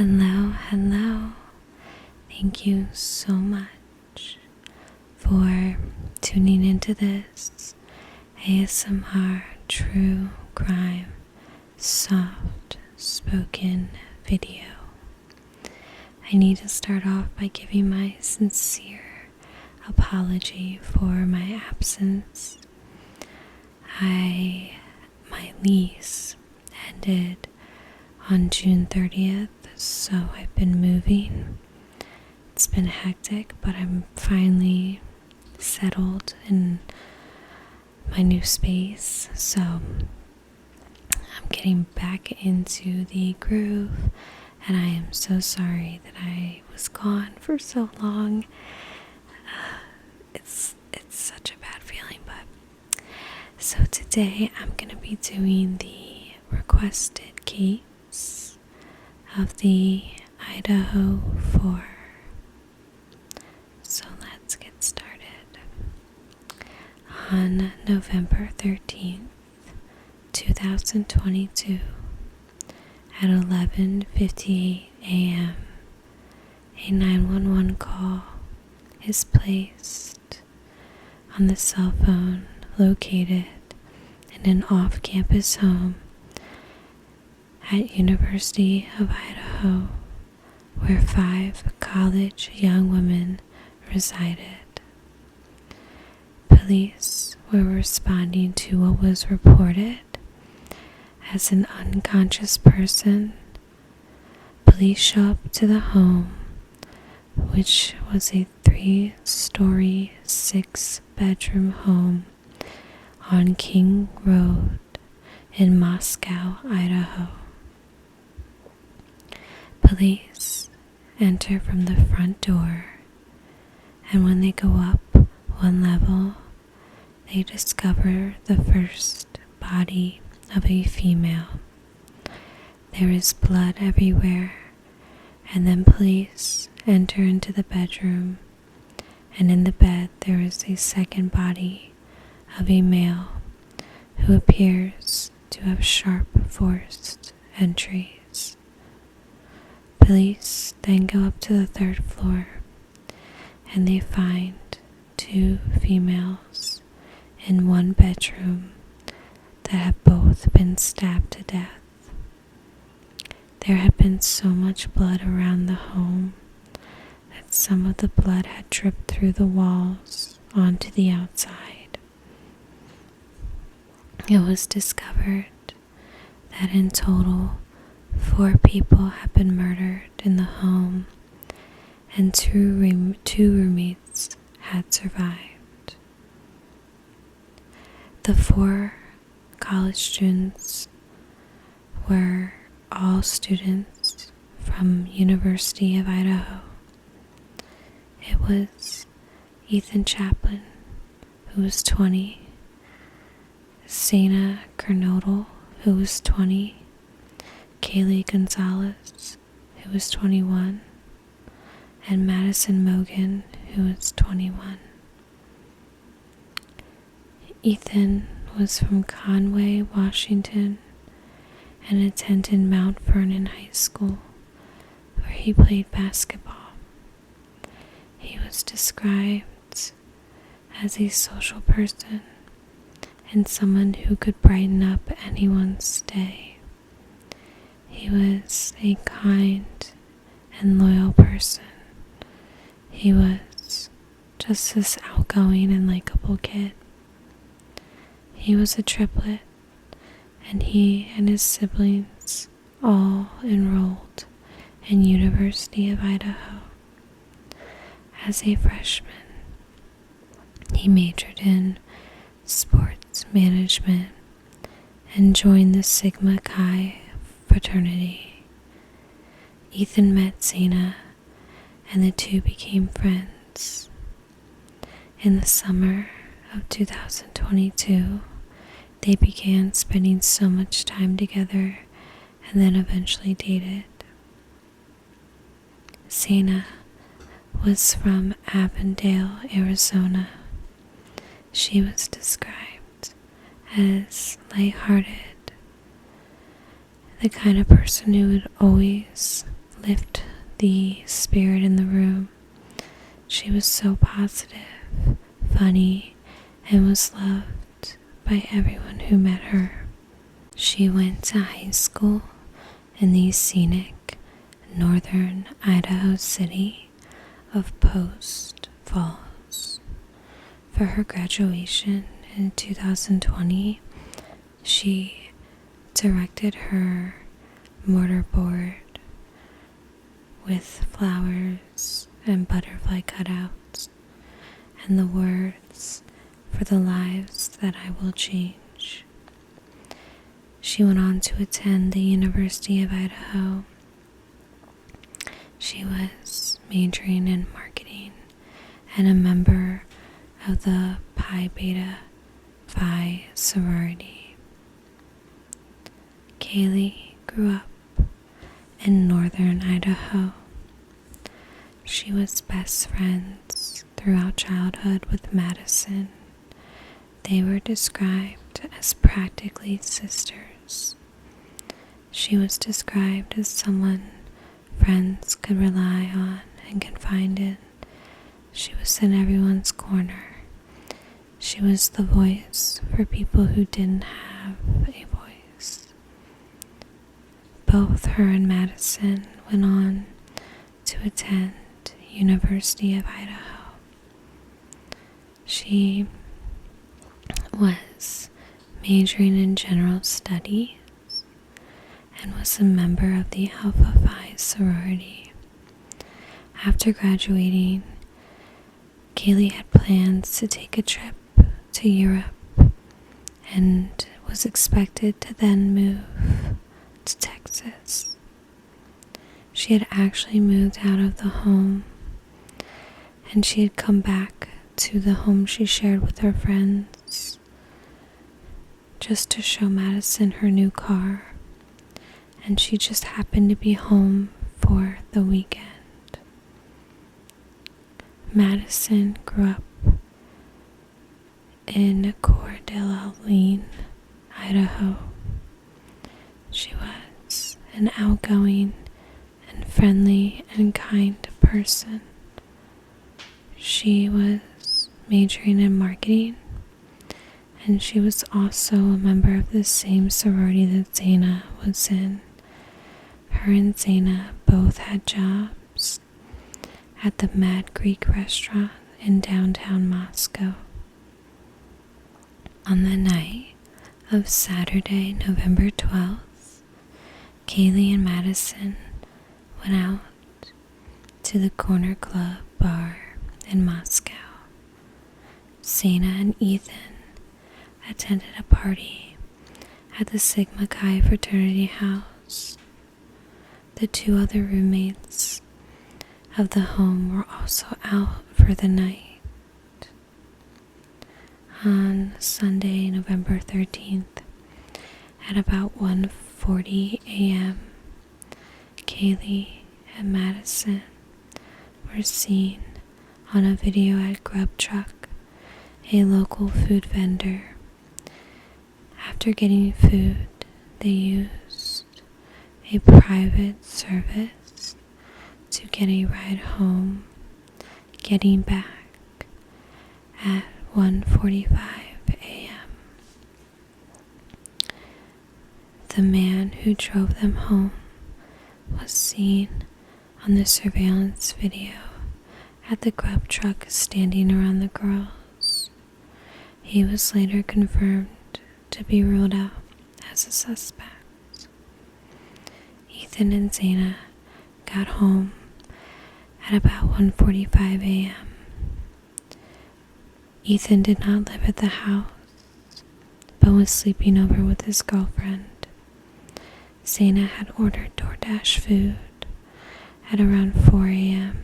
Hello, hello. Thank you so much for tuning into this ASMR true crime soft spoken video. I need to start off by giving my sincere apology for my absence. My lease ended on June 30th, so I've been moving. It's been hectic, but I'm finally settled in my new space, so I'm getting back into the groove, and I am so sorry that I was gone for so long. It's such a bad feeling, but so today I'm going to be doing the requested case of the Idaho 4. So let's get started. On November 13th, 2022, at 11:58 a.m., a 911 call is placed on the cell phone located in an off-campus home at University of Idaho, where 5 college young women resided. Police were responding to what was reported as an unconscious person. Police show up to the home, which was a 3-story, 6-bedroom home on King Road in Moscow, Idaho. Police enter from the front door, and when they go up one level, they discover the first body of a female. There is blood everywhere, and then police enter into the bedroom, and in the bed there is a second body of a male who appears to have sharp forced entries. Police then go up to the 3rd floor, and they find 2 females in one bedroom that have both been stabbed to death. There had been so much blood around the home that some of the blood had dripped through the walls onto the outside. It was discovered that in total 4 people have been murdered in the home, and 2 roommates had survived. The 4 college students were all students from University of Idaho. It was Ethan Chaplin, who was 20, Sana Kernodle, who was 20, Kaylee Gonzalez, who was 21, and Madison Mogan, who was 21. Ethan was from Conway, Washington, and attended Mount Vernon High School, where he played basketball. He was described as a social person and someone who could brighten up anyone's day. He was a kind and loyal person. He was just this outgoing and likable kid. He was a triplet, and he and his siblings all enrolled in University of Idaho. As a freshman, he majored in sports management and joined the Sigma Chi fraternity. Ethan met Sana, and the two became friends. In the summer of 2022, they began spending so much time together and then eventually dated. Sana was from Avondale, Arizona. She was described as lighthearted, the kind of person who would always lift the spirit in the room. She was so positive, funny, and was loved by everyone who met her. She went to high school in the scenic northern Idaho city of Post Falls. For her graduation in 2020, she directed her mortarboard with flowers and butterfly cutouts and the words, "For the lives that I will change." She went on to attend the University of Idaho. She was majoring in marketing and a member of the Pi Beta Phi sorority. Kaylee grew up in northern Idaho. She was best friends throughout childhood with Madison. They were described as practically sisters. She was described as someone friends could rely on and confide in. She was in everyone's corner. She was the voice for people who didn't have a voice. Both her and Madison went on to attend University of Idaho. She was majoring in general studies and was a member of the Alpha Phi sorority. After graduating, Kaylee had plans to take a trip to Europe and was expected to then move to Texas. She had actually moved out of the home, and she had come back to the home she shared with her friends just to show Madison her new car, and she just happened to be home for the weekend. Madison grew up in Coeur d'Alene, Idaho. She was an outgoing and friendly and kind person. She was majoring in marketing, and she was also a member of the same sorority that Zaina was in. Her and Zaina both had jobs at the Mad Greek restaurant in downtown Moscow. On the night of Saturday, November 12th, Kaylee and Madison went out to the Corner Club bar in Moscow. Zaina and Ethan attended a party at the Sigma Chi fraternity house. The two other roommates of the home were also out for the night. On Sunday, November 13th, at about 1:40 a.m., Kaylee and Madison were seen on a video at Grub Truck, a local food vendor. After getting food, they used a private service to get a ride home, getting back at 1:45 a.m. The man who drove them home was seen on the surveillance video at the Grub Truck standing around the girls. He was later confirmed to be ruled out as a suspect. Ethan and Zaina got home at about 1:45 a.m. Ethan did not live at the house, but was sleeping over with his girlfriend. Zaina had ordered DoorDash food at around 4 a.m.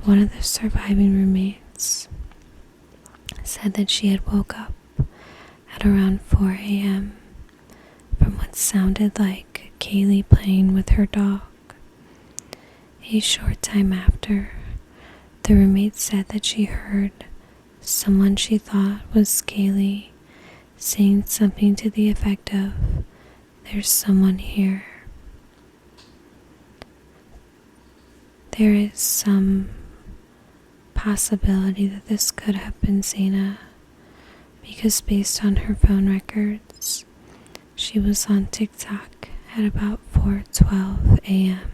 One of the surviving roommates said that she had woke up at around 4 a.m. from what sounded like Kaylee playing with her dog. A short time after, the roommate said that she heard someone she thought was Kaylee saying something to the effect of, "There's someone here." There is some possibility that this could have been Zena, because based on her phone records, she was on TikTok at about 4:12 a.m.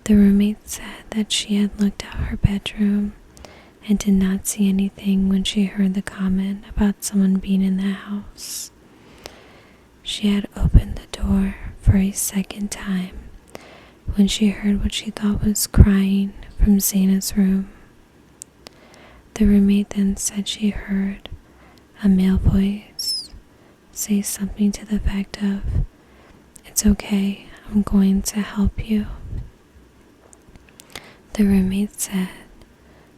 The roommate said that she had looked out her bedroom and did not see anything when she heard the comment about someone being in the house. She had opened the door for a second time when she heard what she thought was crying from Zena's room. The roommate then said she heard a male voice say something to the effect of, "It's okay, I'm going to help you." The roommate said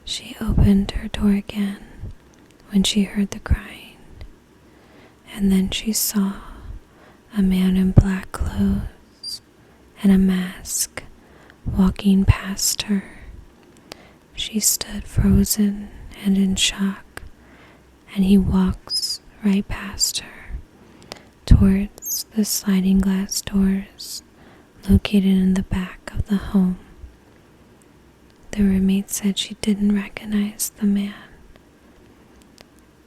she opened her door again when she heard the crying, and then she saw a man in black clothes and a mask walking past her. She stood frozen and in shock, and he walks right past her towards the sliding glass doors located in the back of the home. The roommate said she didn't recognize the man.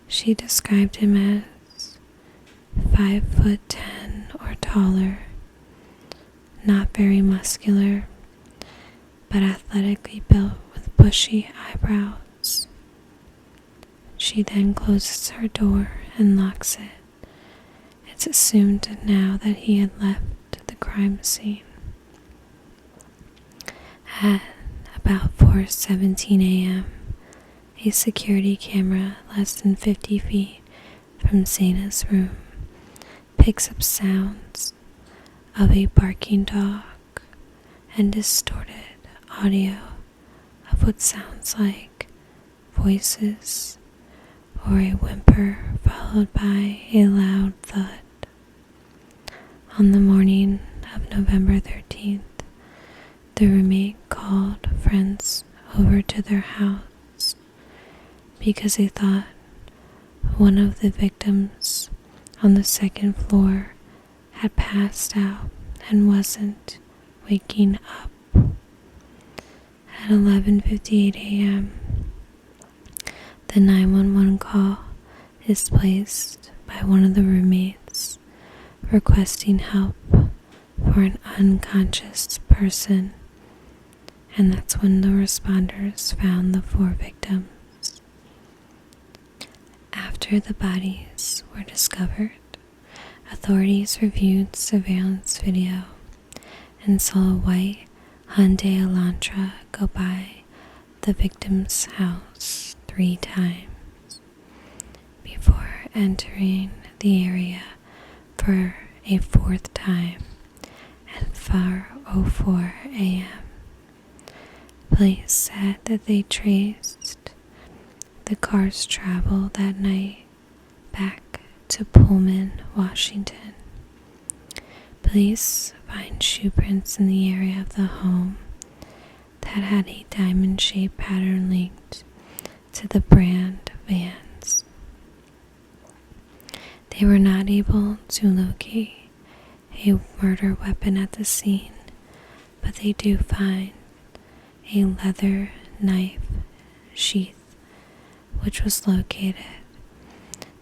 She described him as 5'10" or taller, not very muscular, but athletically built with bushy eyebrows. She then closes her door and locks it. It's assumed now that he had left the crime scene. At about 4:17 a.m., a security camera less than 50 feet from Zena's room picks up sounds of a barking dog and distorted audio of what sounds like voices or a whimper followed by a loud thud. On the morning of November 13th, the roommate called friends over to their house because they thought one of the victims on the second floor had passed out and wasn't waking up. At 11:58 a.m., the 911 call is placed by one of the roommates requesting help for an unconscious person, and that's when the responders found the 4 victims. After the bodies were discovered, authorities reviewed surveillance video and saw a white Hyundai Elantra go by the victim's house 3 times before entering the area for a 4th time at 4:04 a.m. Police said that they traced the car's travel that night back to Pullman, Washington. Police find shoe prints in the area of the home that had a diamond-shaped pattern linked to the brand vans. They were not able to locate a murder weapon at the scene, but they do find a leather knife sheath which was located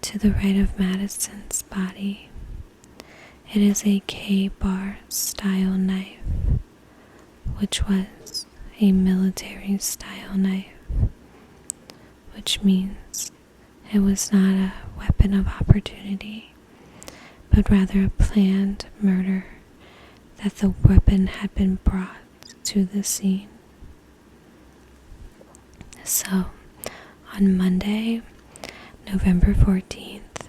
to the right of Madison's body. It is a K-bar style knife, which was a military style knife, which means it was not a weapon of opportunity, but rather a planned murder that the weapon had been brought to the scene. So, on Monday, November 14th,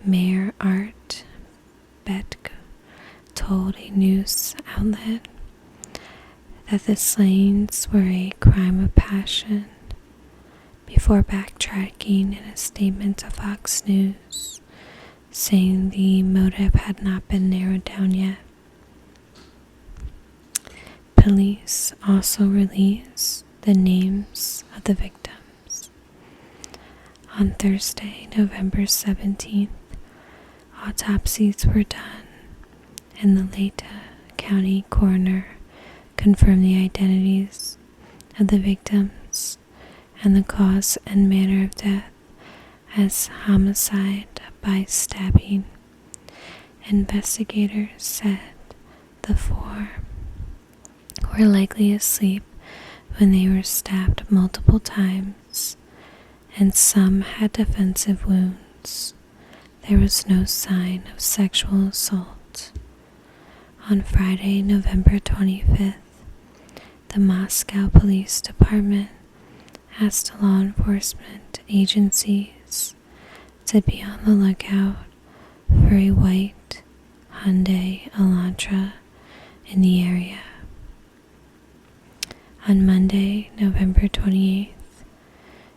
Mayor Art Betke told a news outlet that the slayings were a crime of passion before backtracking in a statement to Fox News, saying the motive had not been narrowed down yet. Police also released the names of the victims. On Thursday, November 17th, autopsies were done, and the Lake County coroner confirmed the identities of the victims and the cause and manner of death as homicide by stabbing. Investigators said the four were likely asleep when they were stabbed multiple times, and some had defensive wounds. There was no sign of sexual assault. On Friday, November 25th, the Moscow Police Department asked law enforcement agencies to be on the lookout for a white Hyundai Elantra in the area. On Monday, November 28th,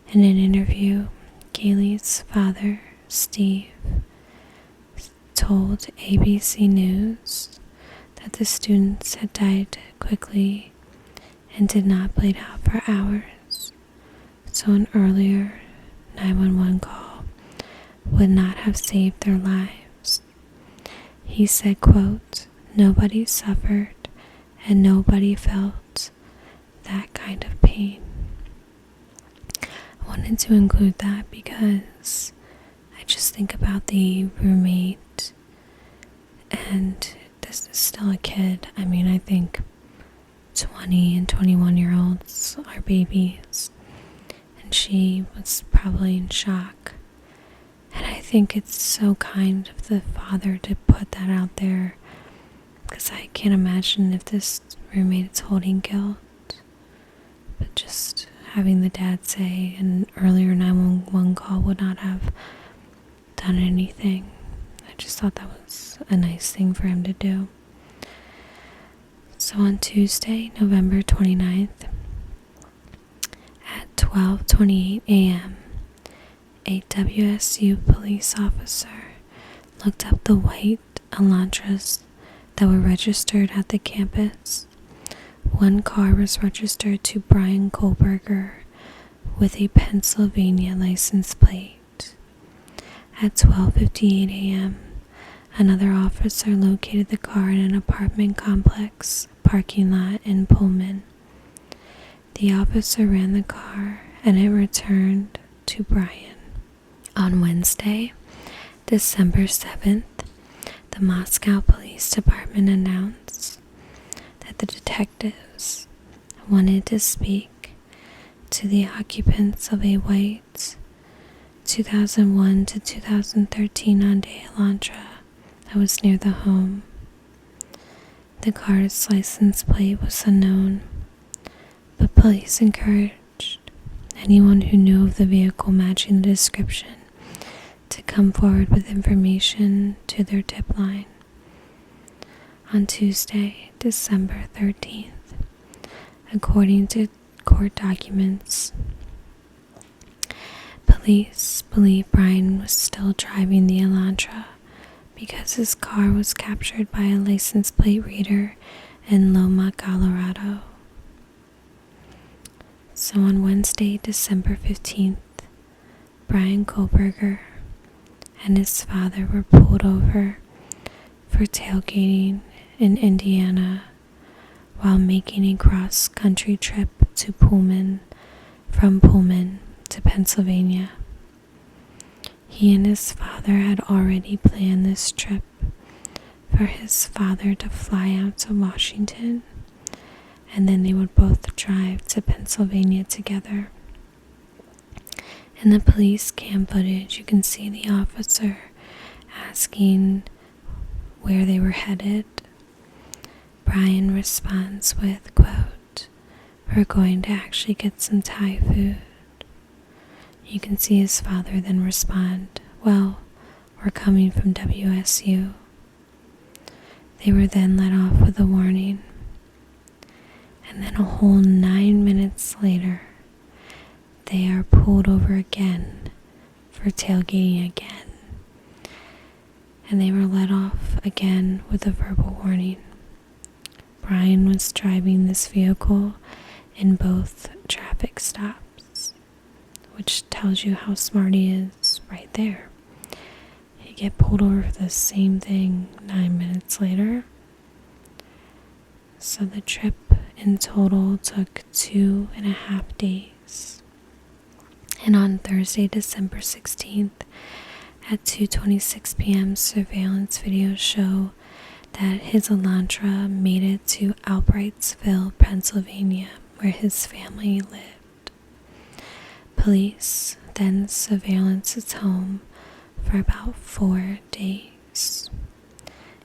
in an interview, Kaylee's father, Steve, told ABC News that the students had died quickly and did not bleed out for hours, so an earlier 911 call would not have saved their lives. He said, quote, "Nobody suffered and nobody felt that kind of pain." I wanted to include that because I just think about the roommate, and this is still a kid. I mean, I think 20 and 21-year-olds are babies, and she was probably in shock. And I think it's so kind of the father to put that out there, because I can't imagine if this roommate is holding guilt. But just having the dad say an earlier 911 call would not have done anything. I just thought that was a nice thing for him to do. So on Tuesday, November 29th, at 12:28 a.m., a WSU police officer looked up the white Elantras that were registered at the campus. One car was registered to Brian Kohlberger with a Pennsylvania license plate. At 12:58 a.m., another officer located the car in an apartment complex parking lot in Pullman. The officer ran the car and it returned to Brian. On Wednesday, December 7th, the Moscow Police Department announced that the detectives wanted to speak to the occupants of a white 2001 to 2013 Hyundai Elantra that was near the home. The car's license plate was unknown, but police encouraged anyone who knew of the vehicle matching the description to come forward with information to their tip line. On Tuesday, December 13th, according to court documents, police believe Brian was still driving the Elantra because his car was captured by a license plate reader in Loma, Colorado. So on Wednesday, December 15th, Brian Kohlberger and his father were pulled over for tailgating in Indiana while making a cross-country trip to Pullman from Pullman to Pennsylvania. He and his father had already planned this trip for his father to fly out to Washington, and then they would both drive to Pennsylvania together. In the police cam footage, you can see the officer asking where they were headed. Brian responds with, quote, "We're going to actually get some Thai food." You can see his father then respond, "Well, we're coming from WSU." They were then let off with a warning. And then a whole 9 minutes later, they are pulled over again for tailgating again. And they were let off again with a verbal warning. Brian was driving this vehicle in both traffic stops, which tells you how smart he is right there. You get pulled over for the same thing 9 minutes later. So the trip in total took 2.5 days. And on Thursday, December 16th, at 2:26 p.m., surveillance videos show that his Elantra made it to Albrightsville, Pennsylvania, where his family lived. Police then surveillance his home for about 4 days.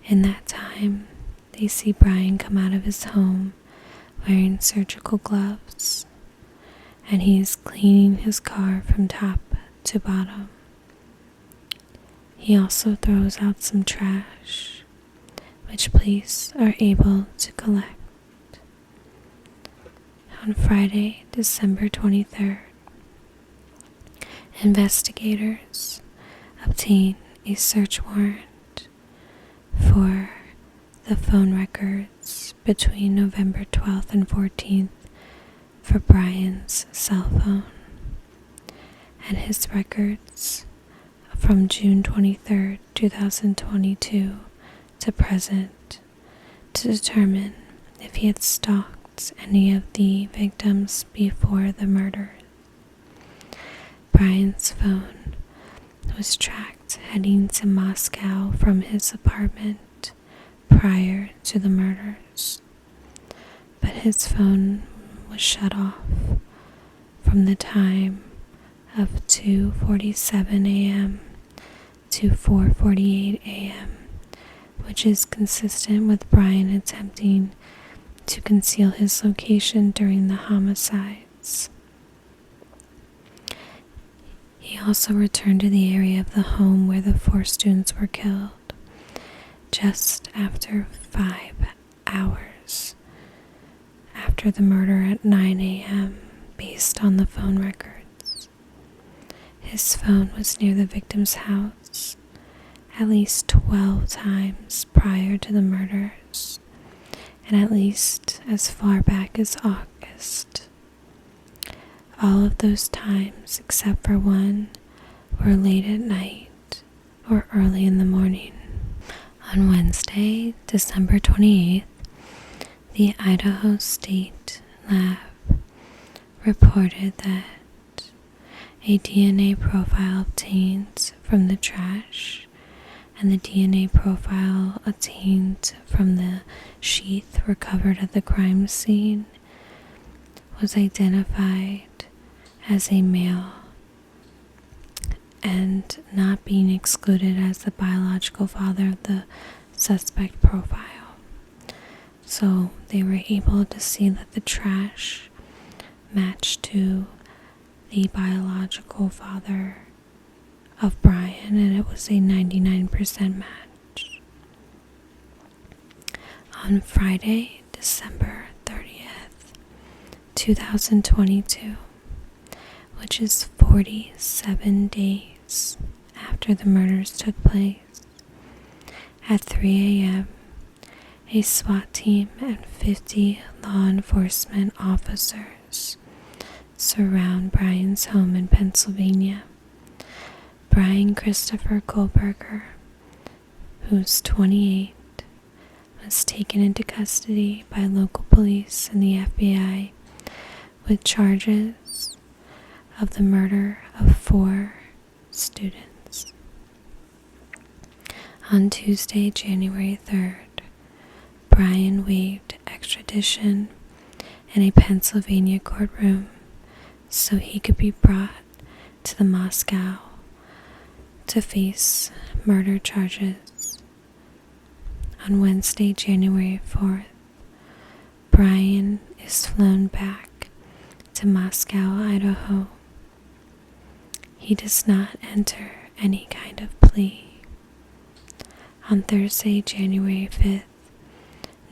In that time, they see Brian come out of his home wearing surgical gloves, and he is cleaning his car from top to bottom. He also throws out some trash, which police are able to collect. On Friday, December 23rd, investigators obtain a search warrant for the phone records between November 12th and 14th for Brian's cell phone, and his records from June 23rd, 2022 to present to determine if he had stalked any of the victims before the murders. Brian's phone was tracked heading to Moscow from his apartment prior to the murders, but his phone was shut off from the time of 2:47 a.m. to 4:48 a.m., which is consistent with Brian attempting to conceal his location during the homicides. He also returned to the area of the home where the 4 students were killed just after 5 hours after the murder at 9 a.m. based on the phone records. His phone was near the victim's house at least 12 times prior to the murders, and at least as far back as August. All of those times, except for one, were late at night or early in the morning. On Wednesday, December 28th, the Idaho State Lab reported that a DNA profile obtained from the trash and the DNA profile obtained from the sheath recovered at the crime scene was identified as a male and not being excluded as the biological father of the suspect profile. So they were able to see that the trash matched to the biological father of Brian, and it was a 99% match. On Friday, December 30th, 2022, which is 47 days after the murders took place, at 3 a.m., a SWAT team and 50 law enforcement officers surround Brian's home in Pennsylvania. Brian Christopher Kohlberger, who's 28, was taken into custody by local police and the FBI with charges of the murder of 4 students. On Tuesday, January 3rd, Brian waived extradition in a Pennsylvania courtroom so he could be brought to the Moscow to face murder charges. On Wednesday, January 4th, Brian is flown back to Moscow, Idaho. He does not enter any kind of plea. On Thursday, January 5th,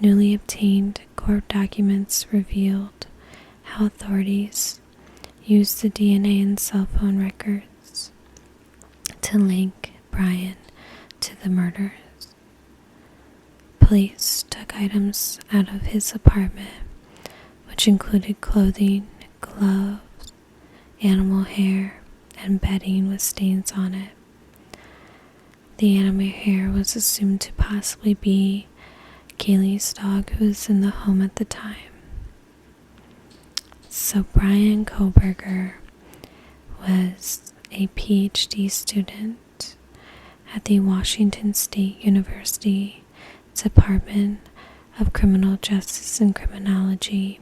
newly obtained court documents revealed how authorities used the DNA and cell phone records to link Brian to the murders. Police took items out of his apartment, which included clothing, gloves, animal hair, and bedding with stains on it. The animal hair was assumed to possibly be Kaylee's dog, who was in the home at the time. So Brian Koberger was a PhD student at the Washington State University Department of Criminal Justice and Criminology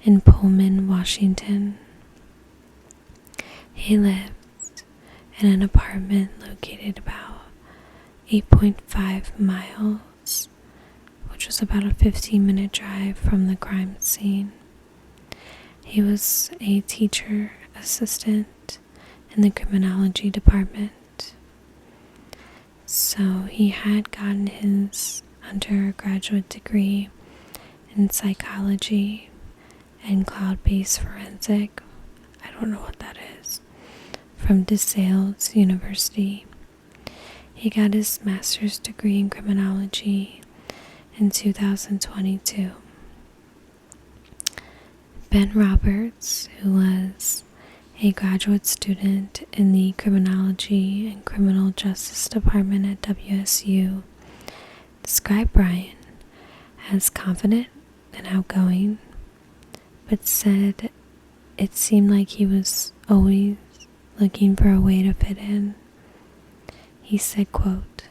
in Pullman, Washington. He lived in an apartment located about 8.5 miles, which was about a 15-minute drive from the crime scene. He was a teacher assistant in the criminology department. So he had gotten his undergraduate degree in psychology and cloud-based forensic, I don't know what that is, from DeSales University. He got his master's degree in criminology in 2022. Ben Roberts, who was a graduate student in the criminology and criminal justice department at WSU, described Brian as confident and outgoing, but said it seemed like he was always looking for a way to fit in. He said, quote,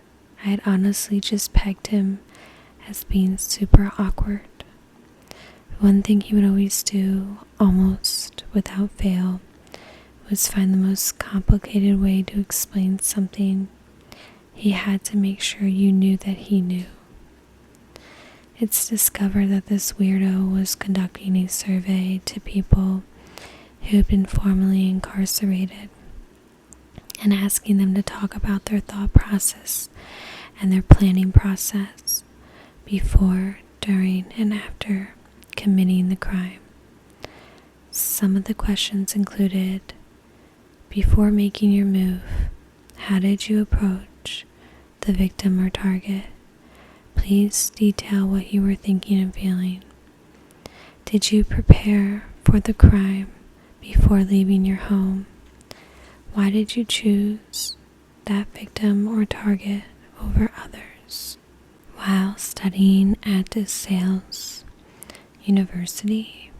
"I had honestly just pegged him as being super awkward. One thing he would always do, almost without fail, was find the most complicated way to explain something. He had to make sure you knew that he knew." It's discovered that this weirdo was conducting a survey to people who had been formerly incarcerated and asking them to talk about their thought process and their planning process before, during, and after committing the crime. Some of the questions included: before making your move, how did you approach the victim or target? Please detail what you were thinking and feeling. Did you prepare for the crime before leaving your home? Why did you choose that victim or target over others? While studying at DeSales University,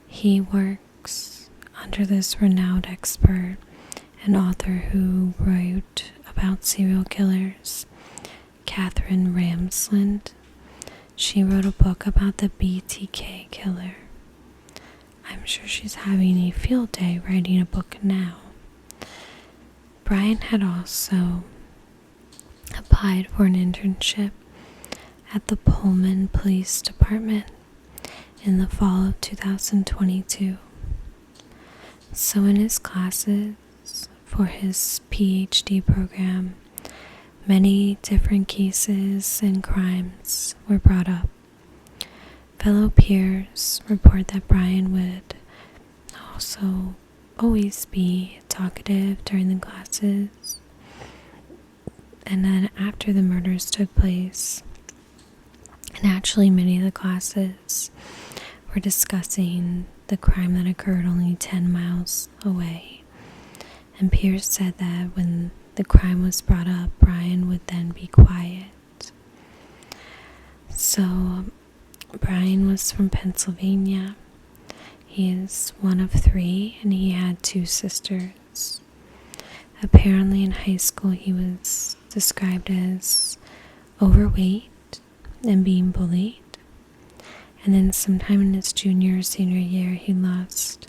he works under this renowned expert and author who wrote about serial killers, Catherine Ramsland. She wrote a book about the BTK killer. I'm sure she's having a field day writing a book now. Brian had also applied for an internship at the Pullman Police Department in the fall of 2022. So in his classes for his PhD program, many different cases and crimes were brought up. Fellow peers report that Brian would also always be talkative during the classes, and then after the murders took place, and actually many of the classes were discussing the crime that occurred only 10 miles away. And peers said that when the crime was brought up, Brian would then be quiet. So Brian was from Pennsylvania. He is one of 3, and he had 2 sisters. Apparently in high school he was described as overweight and being bullied. And then sometime in his junior or senior year, he lost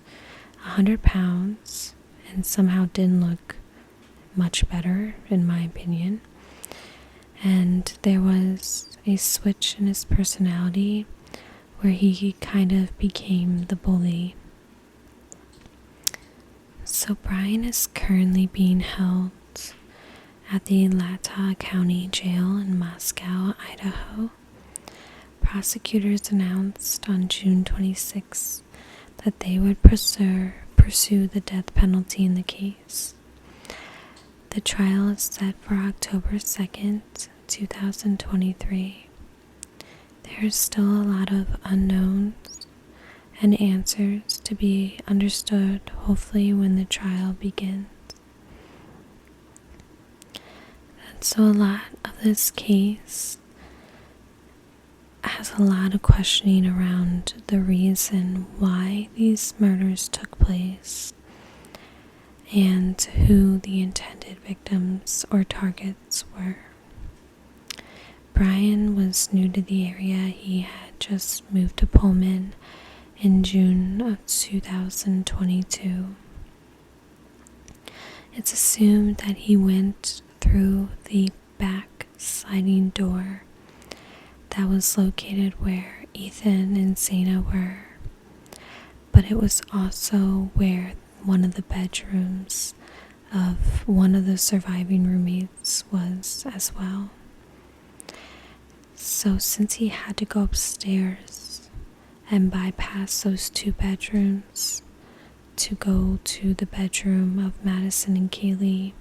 100 pounds and somehow didn't look much better, in my opinion. And there was a switch in his personality where he kind of became the bully. So Brian is currently being held at the Latah County Jail in Moscow, Idaho. Prosecutors announced on June 26 that they would pursue the death penalty in the case. The trial is set for October 2nd, 2023. There's still a lot of unknowns and answers to be understood, hopefully, when the trial begins. And so a lot of this case has a lot of questioning around the reason why these murders took place and who the intended victims or targets were. Brian was new to the area. He had just moved to Pullman in June of 2022. It's assumed that he went through the back sliding door that was located where Ethan and Sana were, but it was also where one of the bedrooms of one of the surviving roommates was as well. So since he had to go upstairs and bypass those two bedrooms to go to the bedroom of Madison and Kaylee,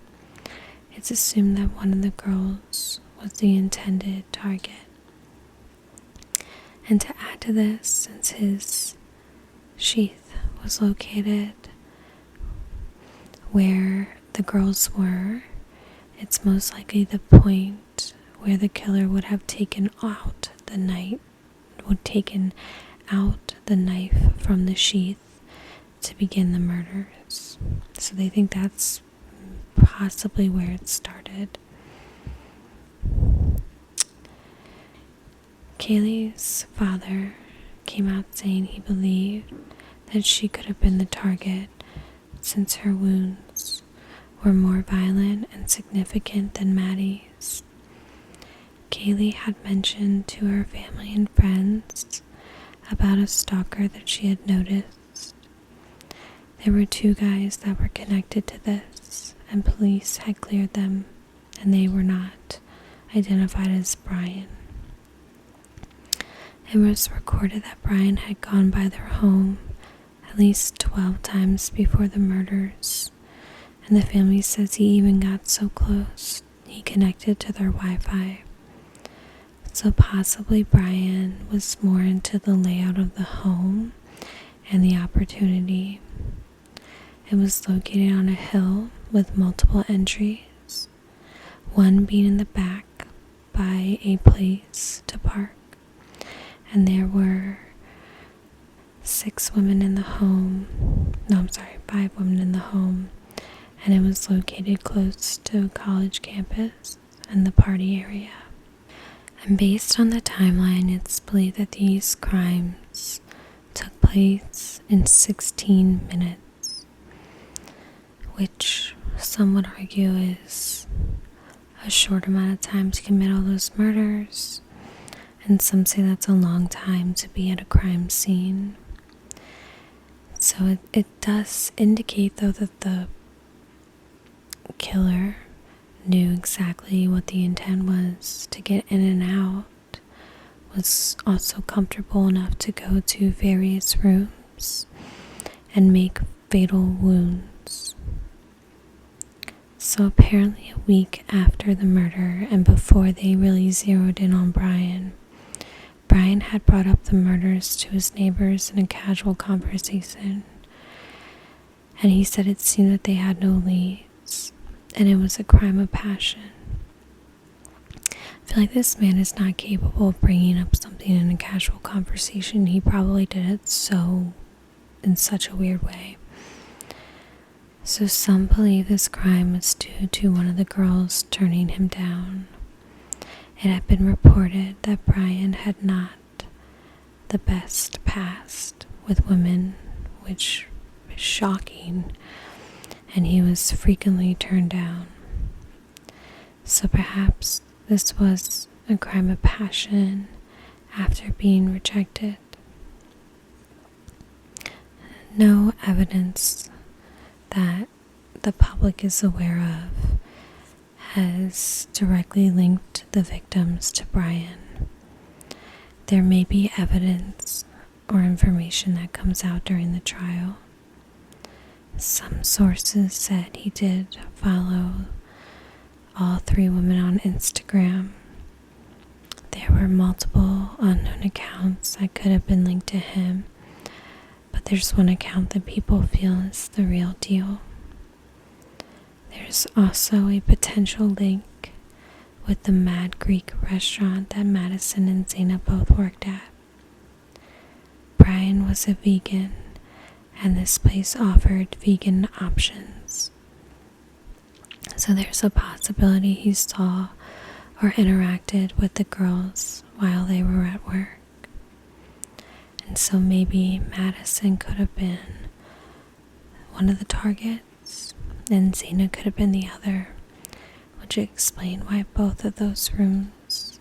it's assumed that one of the girls was the intended target. And to add to this, since his sheath was located where the girls were, it's most likely the point where the killer would have taken out the knife from the sheath to begin the murders. So they think that's possibly where it started. Kaylee's father came out saying he believed that she could have been the target since her wounds were more violent and significant than Maddie's. Kaylee had mentioned to her family and friends about a stalker that she had noticed. There were two guys that were connected to this, and police had cleared them, and they were not identified as Brian. It was recorded that Brian had gone by their home at least 12 times before the murders, and the family says he even got so close he connected to their Wi-Fi. So possibly Brian was more into the layout of the home and the opportunity. It was located on a hill with multiple entries, one being in the back by a place to park. And there were 5 women in the home, and it was located close to a college campus and the party area. And based on the timeline, it's believed that these crimes took place in 16 minutes, which some would argue is a short amount of time to commit all those murders, and some say that's a long time to be at a crime scene. So it does indicate, though, that the killer knew exactly what the intent was to get in and out, was also comfortable enough to go to various rooms and make fatal wounds. So apparently a week after the murder and before they really zeroed in on Brian had brought up the murders to his neighbors in a casual conversation, and he said it seemed that they had no leads, and it was a crime of passion. I feel like this man is not capable of bringing up something in a casual conversation. He probably did it in such a weird way. So some believe this crime was due to one of the girls turning him down. It had been reported that Brian had not the best past with women, which is shocking, and he was frequently turned down. So perhaps this was a crime of passion after being rejected. No evidence that the public is aware of has directly linked the victims to Brian. There may be evidence or information that comes out during the trial. Some sources said he did follow all 3 women on Instagram. There were multiple unknown accounts that could have been linked to him, but there's one account that people feel is the real deal. There's also a potential link with the Mad Greek restaurant that Madison and Zaina both worked at. Brian was a vegan, and this place offered vegan options. So there's a possibility he saw or interacted with the girls while they were at work. And so maybe Madison could have been one of the targets, and Zaina could have been the other, which would explain why both of those rooms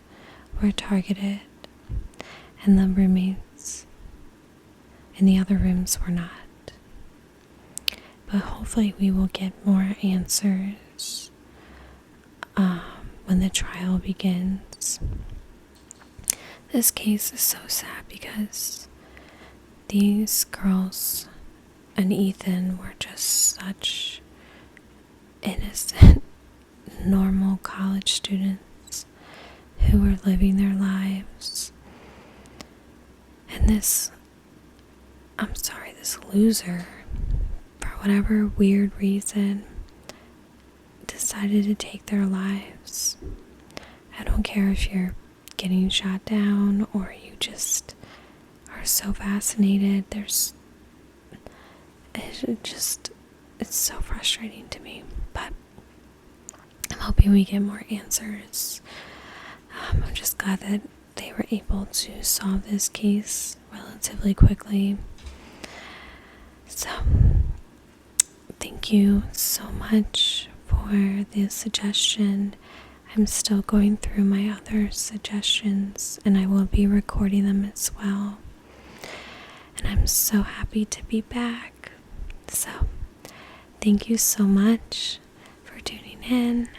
were targeted and the roommates in the other rooms were not. But hopefully we will get more answers when the trial begins. This case is so sad because these girls and Ethan were just such innocent, normal college students who were living their lives. And this loser, for whatever weird reason, decided to take their lives. I don't care if you're getting shot down or you just are so fascinated. It's so frustrating to me, but I'm hoping we get more answers. I'm just glad that they were able to solve this case relatively quickly. So, thank you so much for the suggestion. I'm still going through my other suggestions, and I will be recording them as well. And I'm so happy to be back. So, thank you so much for tuning in.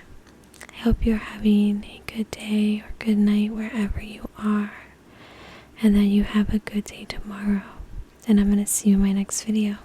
I hope you're having a good day or good night wherever you are, and that you have a good day tomorrow. And I'm going to see you in my next video.